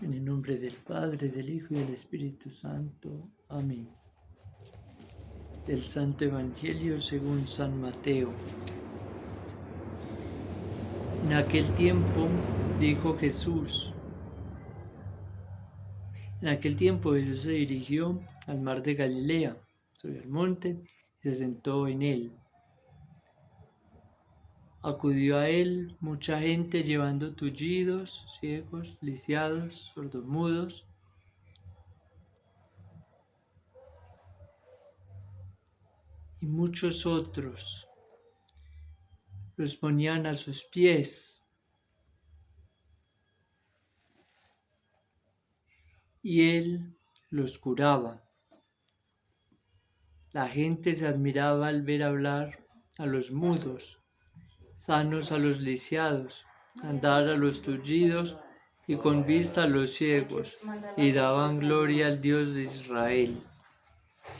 En el nombre del Padre, del Hijo y del Espíritu Santo. Amén. Del Santo Evangelio según San Mateo. En aquel tiempo dijo Jesús. En aquel tiempo Jesús se dirigió al mar de Galilea, subió al monte y se sentó en él. Acudió a él mucha gente llevando tullidos, ciegos, lisiados, sordomudos, y muchos otros. Los ponían a sus pies y él los curaba. La gente se admiraba al ver hablar a los mudos, sanos a los lisiados, andar a los tullidos y con vista a los ciegos, y daban gloria al Dios de Israel.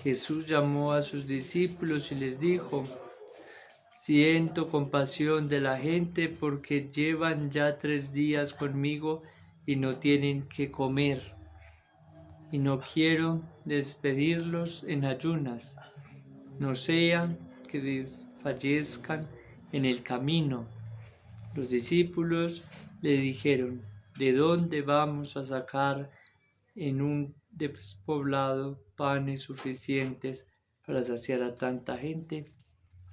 Jesús llamó a sus discípulos y les dijo: siento compasión de la gente porque llevan ya 3 días conmigo y no tienen qué comer. Y no quiero despedirlos en ayunas, no sea que desfallezcan en el camino. Los discípulos le dijeron: ¿de dónde vamos a sacar en un despoblado panes suficientes para saciar a tanta gente?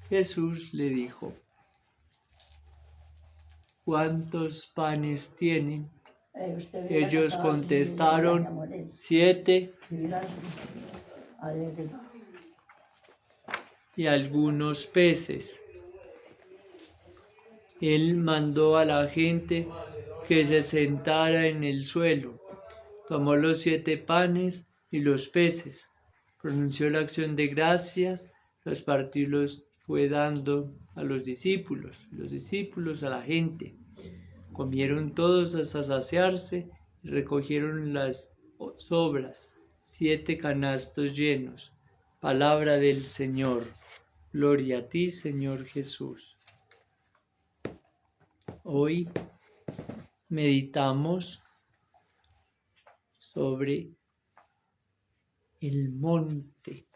Jesús le dijo: ¿cuántos panes tienen? Ellos contestaron: 7 y algunos peces. Él mandó a la gente que se sentara en el suelo, tomó los 7 panes y los peces, pronunció la acción de gracias, los partió y los fue dando a los discípulos a la gente. Comieron todos hasta saciarse y recogieron las sobras, 7 canastos llenos. Palabra del Señor. Gloria a ti, Señor Jesús. Hoy meditamos sobre el monte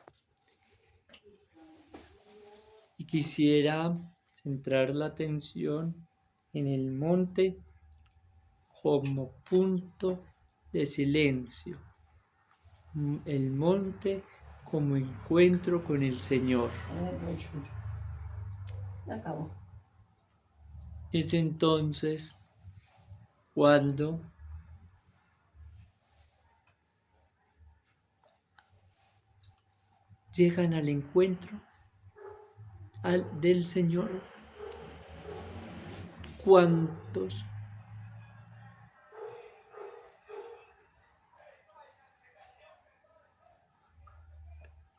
y quisiera centrar la atención en el monte como punto de silencio, el monte como encuentro con el Señor. Es entonces cuando llegan al encuentro del Señor. ¿Cuántos?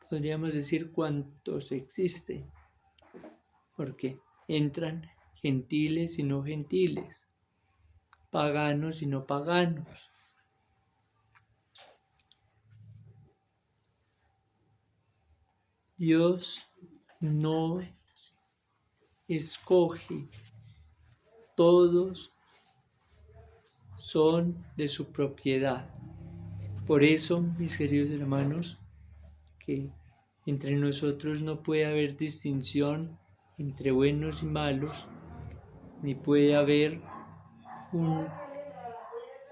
Podríamos decir cuántos existen, porque entran gentiles y no gentiles, paganos y no paganos. Dios no escoge, todos son de su propiedad. Por eso, mis queridos hermanos, que entre nosotros no puede haber distinción entre buenos y malos, ni puede haber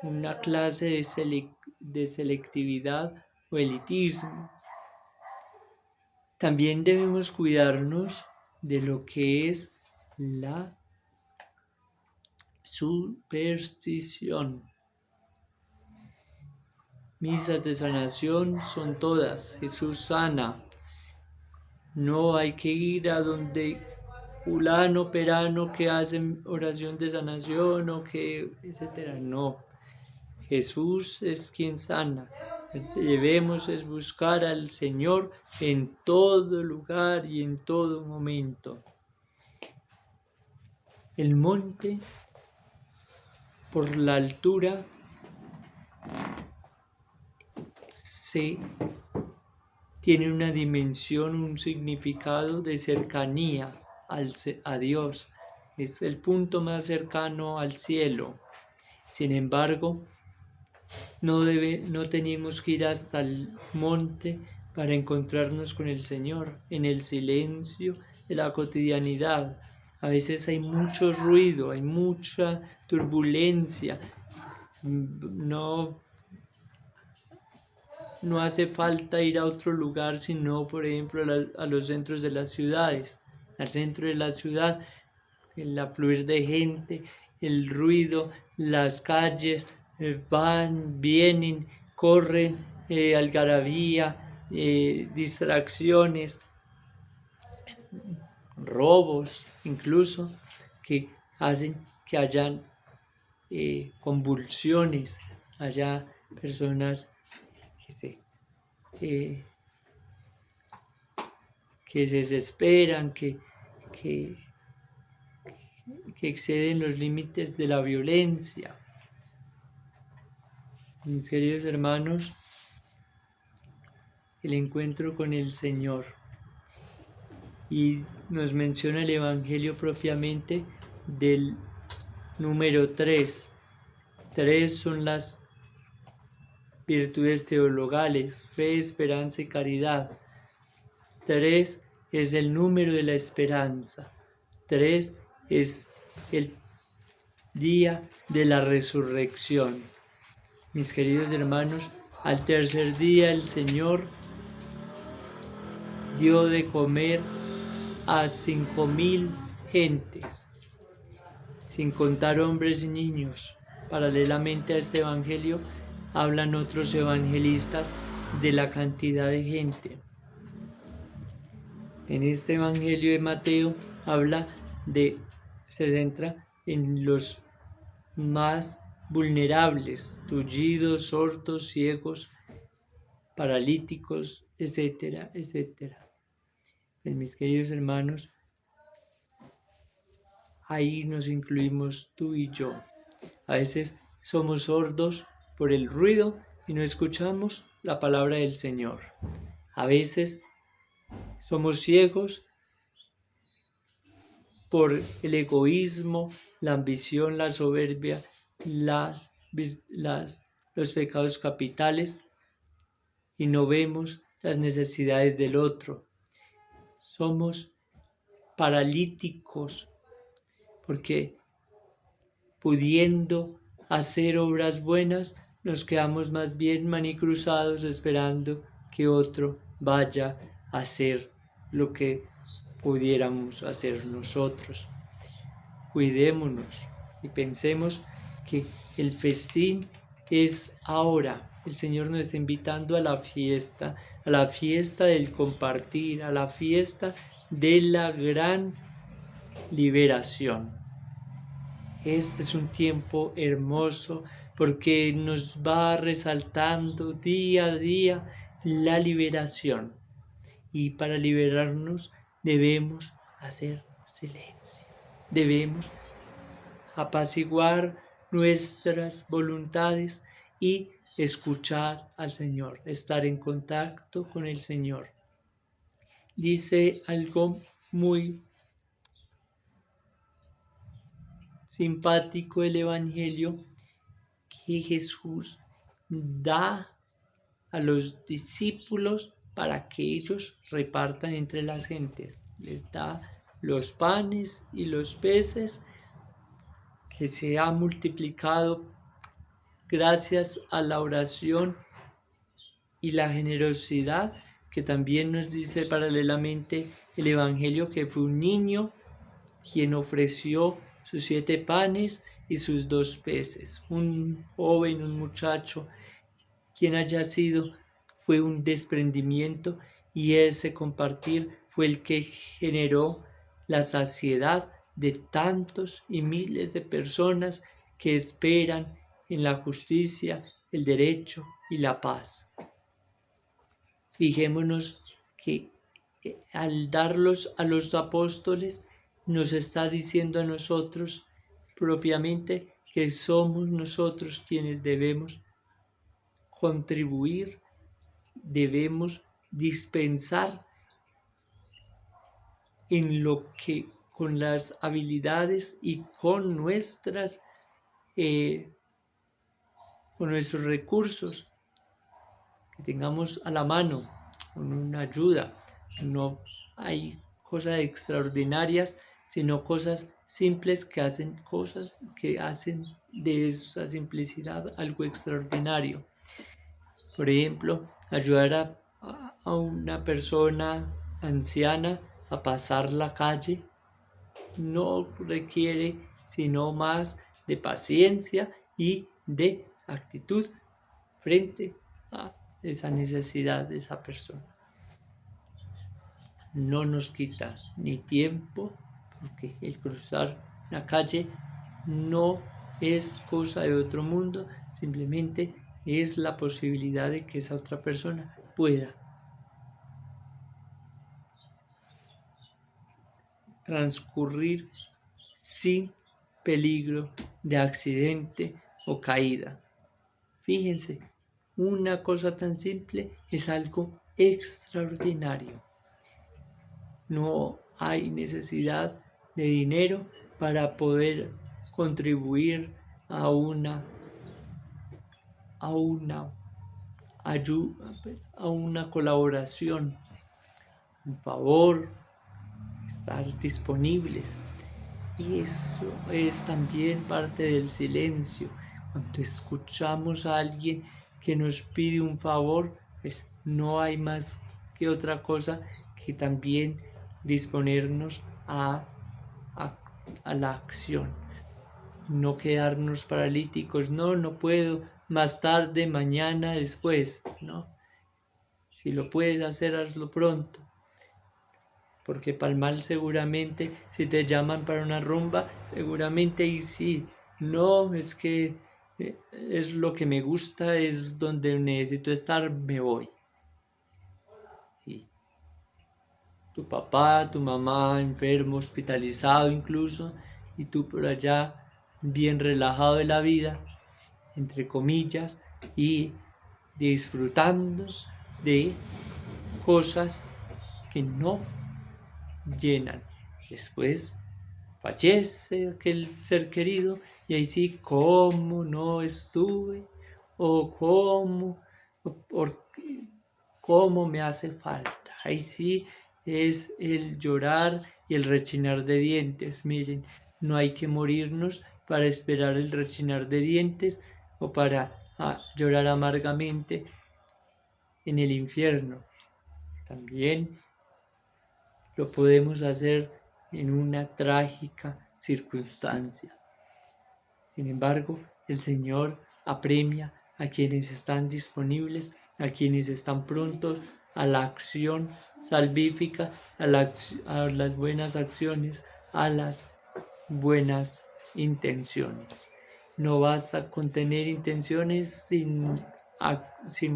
una clase de selectividad o elitismo. También debemos cuidarnos de lo que es la superstición. Misas de sanación son todas. Jesús sana. No hay que ir a donde fulano, perano que hacen oración de sanación o que, etcétera. No. Jesús es quien sana. Debemos es buscar al Señor en todo lugar y en todo momento. El monte, por la altura, tiene una dimensión, un significado de cercanía a Dios. Es el punto más cercano al cielo. Sin embargo, No tenemos que ir hasta el monte para encontrarnos con el Señor, en el silencio de la cotidianidad. A veces hay mucho ruido, hay mucha turbulencia. No hace falta ir a otro lugar, sino, por ejemplo, a los centros de las ciudades. Al centro de la ciudad, el afluir de gente, el ruido, las calles, van, vienen, corren, algarabía, distracciones, robos, incluso, que hacen que hayan convulsiones, haya personas que se desesperan, que exceden los límites de la violencia. Mis queridos hermanos, el encuentro con el Señor. Y nos menciona el Evangelio propiamente del número 3. 3 son las virtudes teologales: fe, esperanza y caridad. 3 es el número de la esperanza. 3 es el día de la resurrección. Mis queridos hermanos, al tercer día el Señor dio de comer a 5.000 gentes, sin contar hombres y niños. Paralelamente a este evangelio, hablan otros evangelistas de la cantidad de gente. En este evangelio de Mateo se centra en los más vulnerables: tullidos, sordos, ciegos, paralíticos, etcétera, etcétera. Pues, mis queridos hermanos, ahí nos incluimos tú y yo. A veces somos sordos por el ruido y no escuchamos la palabra del Señor. A veces somos ciegos por el egoísmo, la ambición, la soberbia, los pecados capitales, y no vemos las necesidades del otro. Somos paralíticos porque, pudiendo hacer obras buenas, nos quedamos más bien manicruzados esperando que otro vaya a hacer lo que pudiéramos hacer nosotros. Cuidémonos y pensemos que el festín es ahora. El Señor nos está invitando a la fiesta del compartir, a la fiesta de la gran liberación. Este es un tiempo hermoso porque nos va resaltando día a día la liberación. Y para liberarnos debemos hacer silencio. Debemos apaciguar nuestras voluntades y escuchar al Señor, estar en contacto con el Señor. Dice algo muy simpático el Evangelio, que Jesús da a los discípulos para que ellos repartan entre las gentes. Les da los panes y los peces que se ha multiplicado gracias a la oración y la generosidad, que también nos dice paralelamente el Evangelio que fue un niño quien ofreció sus 7 panes y sus 2 peces. Un joven, un muchacho, quien haya sido, fue un desprendimiento, y ese compartir fue el que generó la saciedad de tantos y miles de personas que esperan en la justicia, el derecho y la paz. Fijémonos que al darlos a los apóstoles, nos está diciendo a nosotros propiamente que somos nosotros quienes debemos contribuir, debemos dispensar en lo que con las habilidades y con con nuestros recursos, que tengamos a la mano, con una ayuda. No hay cosas extraordinarias, sino cosas simples que hacen de esa simplicidad algo extraordinario. Por ejemplo, ayudar a una persona anciana a pasar la calle no requiere sino más de paciencia y de actitud frente a esa necesidad de esa persona. No nos quita ni tiempo, porque el cruzar la calle no es cosa de otro mundo, simplemente es la posibilidad de que esa otra persona pueda transcurrir sin peligro de accidente o caída. Fíjense, una cosa tan simple es algo extraordinario. No hay necesidad de dinero para poder contribuir a una ayuda, a una colaboración, un favor, estar disponibles. Y eso es también parte del silencio. Cuando escuchamos a alguien que nos pide un favor, pues no hay más que otra cosa que también disponernos a la acción. No quedarnos paralíticos, no puedo, más tarde, mañana, después, ¿no? Si lo puedes hacer, hazlo pronto. Porque para el mal seguramente, si te llaman para una rumba, seguramente y sí, no, es que es lo que me gusta, es donde necesito estar, me voy. Sí. Tu papá, tu mamá enfermo, hospitalizado incluso, y tú por allá bien relajado de la vida, entre comillas, y disfrutando de cosas que no llenan. Después fallece aquel ser querido y ahí sí, ¿cómo no estuve? O cómo me hace falta. Ahí sí es el llorar y el rechinar de dientes. Miren, no hay que morirnos para esperar el rechinar de dientes o para llorar amargamente en el infierno. También lo podemos hacer en una trágica circunstancia. Sin embargo, el Señor apremia a quienes están disponibles, a quienes están prontos a la acción salvífica, a las buenas acciones, a las buenas intenciones. No basta con tener intenciones sin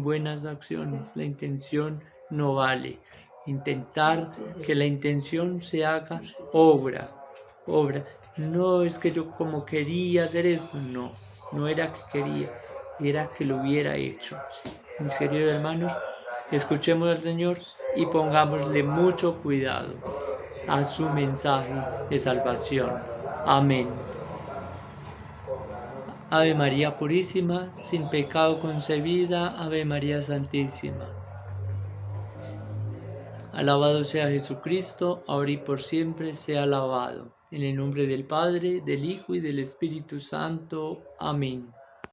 buenas acciones. La intención no vale. Intentar que la intención se haga obra. No es que yo como quería hacer esto, no era que quería, era que lo hubiera hecho. Mis queridos hermanos, escuchemos al Señor y pongámosle mucho cuidado a su mensaje de salvación. Amén. Ave María Purísima, sin pecado concebida, Ave María Santísima. Alabado sea Jesucristo, ahora y por siempre sea alabado. En el nombre del Padre, del Hijo y del Espíritu Santo. Amén.